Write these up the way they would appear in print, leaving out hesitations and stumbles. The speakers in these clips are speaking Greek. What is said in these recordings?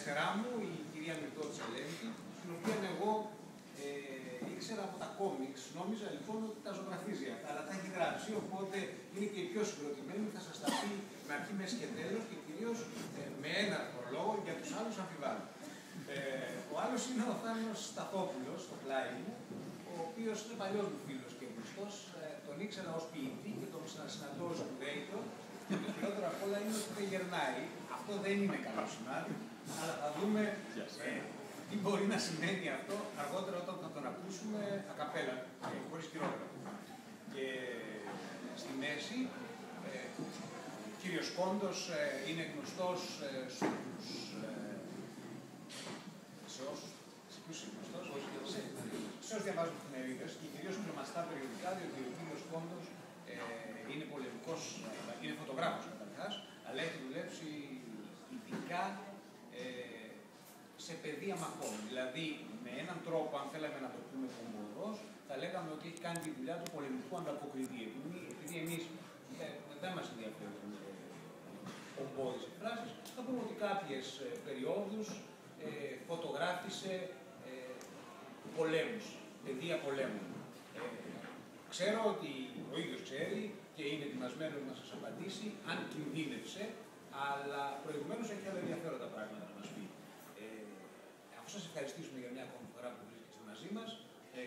αριστερά μου η κυρία Μυρτώ Τσελέντη, την οποία εγώ ήξερα από τα κόμιξ. Νόμιζα λοιπόν ότι τα ζωγραφίζει αυτά, αλλά τα έχει γράψει, οπότε είναι και η πιο συγκροτημένη. Θα σας τα πει με αρχή, μέση και τέλος και κυρίως με ένα προλόγο, για τους άλλους αμφιβάλλω. Ο άλλος είναι ο Θάνος Σταθόπουλος, στο πλάι μου, ο οποίος είναι παλιός μου φίλος και γνωστός. Τον ήξερα ως ποιητή και τον συναντώ ως σπουδαίητο. Και το χειρότερο απ' όλα είναι ότι δεν γερνάει. Αυτό δεν είναι καλό σημάδι, αλλά θα δούμε τι μπορεί να σημαίνει αυτό αργότερα όταν θα τον ακούσουμε ακαπέλα, χωρίς χειρότερο. Και στη μέση, ο κύριος Κόντος είναι γνωστός σε όσους διαβάζουν εφημερίδες και κυρίως κρεμαστά περιοδικά, διότι ο κύριος Κόντος είναι πολεμικός, είναι φωτογράφος καταρχάς, αλλά έχει δουλέψει ειδικά σε πεδία μαχών. Δηλαδή, με έναν τρόπο, αν θέλαμε να το πούμε κομμωδός, θα λέγαμε ότι έχει κάνει τη δουλειά του πολεμικού ανταποκριτή. Επειδή εμείς δεν μας ενδιαφέρουν κομμώδεις εκφράσεις, θα πούμε ότι κάποιες περιόδους φωτογράφησε πολέμους, πεδία πολέμων. Ξέρω ότι ο ίδιος ξέρει και είναι ετοιμασμένος να σας απαντήσει, αν κινδύνευσε, αλλά προηγουμένως έχει άλλα ενδιαφέροντα πράγματα να μας πει. Αφού σας ευχαριστήσουμε για μια ακόμη φορά που βρίσκεστε μαζί μας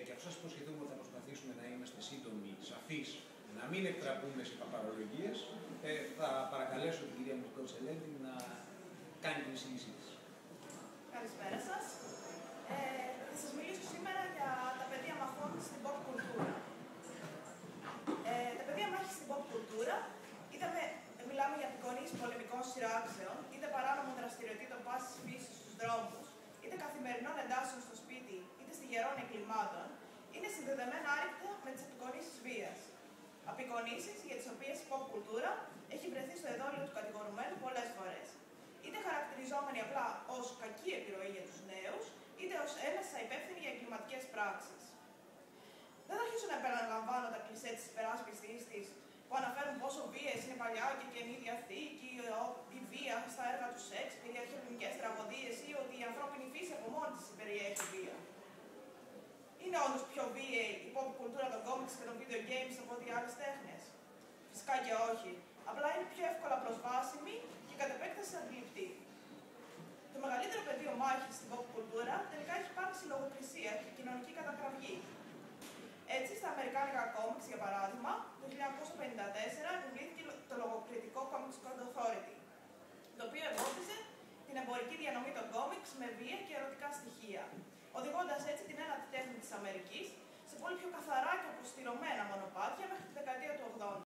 και αφού σας υποσχεθούμε ότι θα προσπαθήσουμε να είμαστε σύντομοι, σαφείς, να μην εκτραπούμε σε παπαρολογίες, θα παρακαλέσω την κυρία Μυρτώ Τσελέντη να κάνει την εισήγησή της. Καλησπέρα σας. Θα σας μιλήσω σήμερα για τα πεδία μαχών στην pop κουλτούρα. Τα πεδία μάχης στην pop κουλτούρα, είτε μιλάμε για απεικονίσεις πολεμικών σειράξεων, είτε παράνομων δραστηριοτήτων πάσης φύσης στους δρόμους, είτε καθημερινών εντάσεων στο σπίτι, είτε στιγερών εγκλημάτων, είναι συνδεδεμένα άρρηκτα με τις απεικονίσεις βίας. Απεικονίσεις για τις οποίες η pop κουλτούρα έχει βρεθεί στο εδόλιο του κατηγορουμένου πολλές φορές. Είτε χαρακτηριζόμενοι απλά ως κακή επιρροή για τους νέους, είτε ως έμεσα υπεύθυνοι για εγκληματικές πράξεις. Δεν θα αρχίσω να επαναλαμβάνω τα κλισέ της υπεράσπιστης της που αναφέρουν πόσο βίαιες είναι παλιά και καινή διαθήκη, η βία στα έργα του Σέξπιρ, οι αρχαιολογικές τραγωδίες ή ότι η ανθρώπινη φύση από μόνη της περιέχει βία. Είναι όντως πιο βίαιη η pop κουλτούρα των κόμιξ και των video games από ό,τι άλλες τέχνες? Φυσικά και όχι. Απλά είναι πιο εύκολα προσβάσιμη και κατ' επέκταση αντιληπτή. Το μεγαλύτερο πεδίο μάχης στην pop κουλτούρα τελικά έχει υπάρξει λογοκρισία και κοινωνική καταγραφή. Έτσι, στα αμερικάνικα κόμιξ, για παράδειγμα, το 1954 επιβλήθηκε το λογοκριτικό Comics Code Authority, το οποίο εμπόδιζε την εμπορική διανομή των κόμιξ με βία και ερωτικά στοιχεία, οδηγώντας έτσι την ένατη τέχνη της Αμερικής σε πολύ πιο καθαρά και όπως